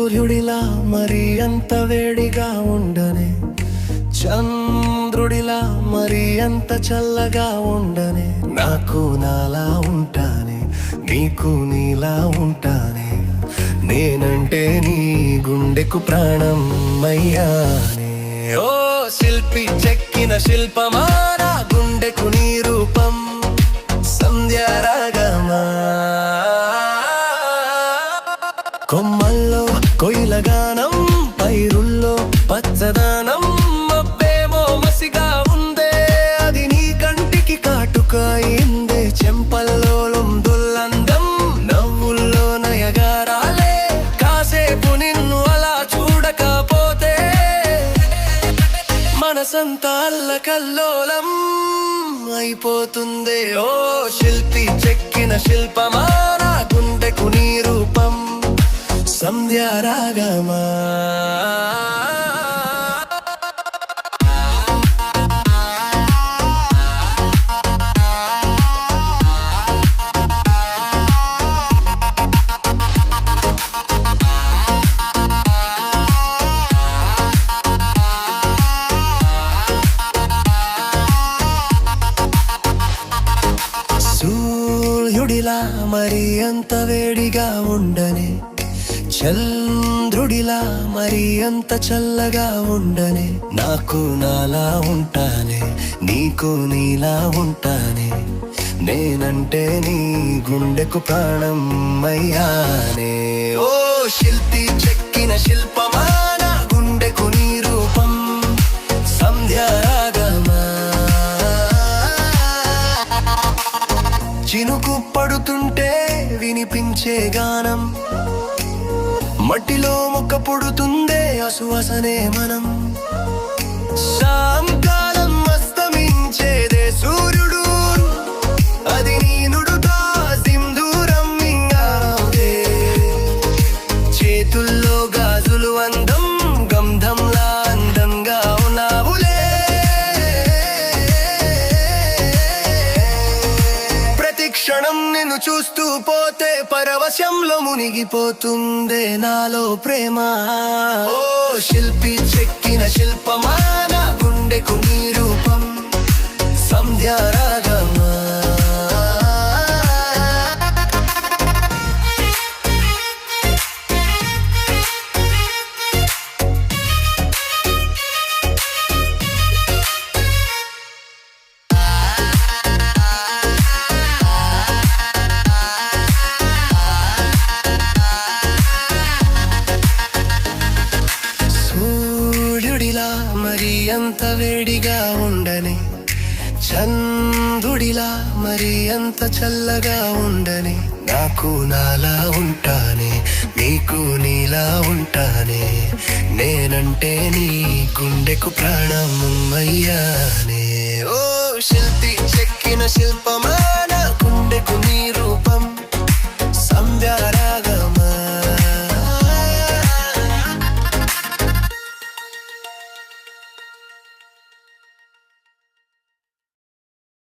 సూర్యుడిలా మరి అంత వేడిగా ఉండనే, చంద్రుడిలా మరి అంత చల్లగా ఉండనే. నాకు నాలా ఉంటానే, నీకు నీలా ఉంటానే. నేనంటే నీ గుండెకు ప్రాణం అయ్యానే. ఓ శిల్పి చెక్కిన శిల్పమా, నా గుండెకు నీ రూపం సంధ్యారాగమా. కొమ్మల్లో కొయిల గానం, పైరుల్లో పచ్చదనం, మబ్బేమో మసిగా ఉందే అది నీ కంటికి కాటుకాయిందే. చెంపల్లో లొందుల్లందం, నవ్వుల్లో నయగారాలే. కాసేపు నిన్ను అలా చూడకపోతే మనసంతా అల్లకల్లోలం అయిపోతుందే. ఓ శిల్పి చెక్కిన శిల్పమా, నా గుండెకు నీ రూపం సంధ్యారాగమా. సూర్యుడిలా మరి అంత వేడిగా ఉండనే, చంద్రుడిలా మరి అంత చల్లగా ఉండనే. నాకు నాలా ఉంటానే, నీకు నీలా ఉంటానే. నేనంటే నీ గుండెకు ప్రాణం అయ్యానే. ఓ శిల్పి చెక్కిన శిల్పమా, నా గుండెకు నీ రూపం సంధ్యారాగమా. చినుకు పడుతుంటే వినిపించే గానం, మట్టిలో మొక్క పుడుతుందే అసువసనే మనం. సాయంకాలం అస్తమించేదే సూర్యుడు, అది నీ నుడుతో సింధూరం మింగాదే. చేతుల్లో గాజులు అందం, గంధంలా అందంగా ఉన్నావులే. ప్రతి క్షణం నిన్ను చూస్తూ పోతే పరవశంలో మునిగిపోతుందే నాలో ప్రేమ. ఓ శిల్పి చెక్కిన శిల్పమా, నా గుండెకు నీ రూపం సంధ్యారాగమా. సూర్యుడిలా మరి అంత వేడిగా ఉండనే, చంద్రుడిలా మరి అంత చల్లగా ఉండనే. నాకు నాలా ఉంటానే, నీకు నీలా ఉంటానే. నేనంటే నీ గుండెకు ప్రాణం అయ్యానే. ఓ శిల్పి చెక్కిన శిల్పమా,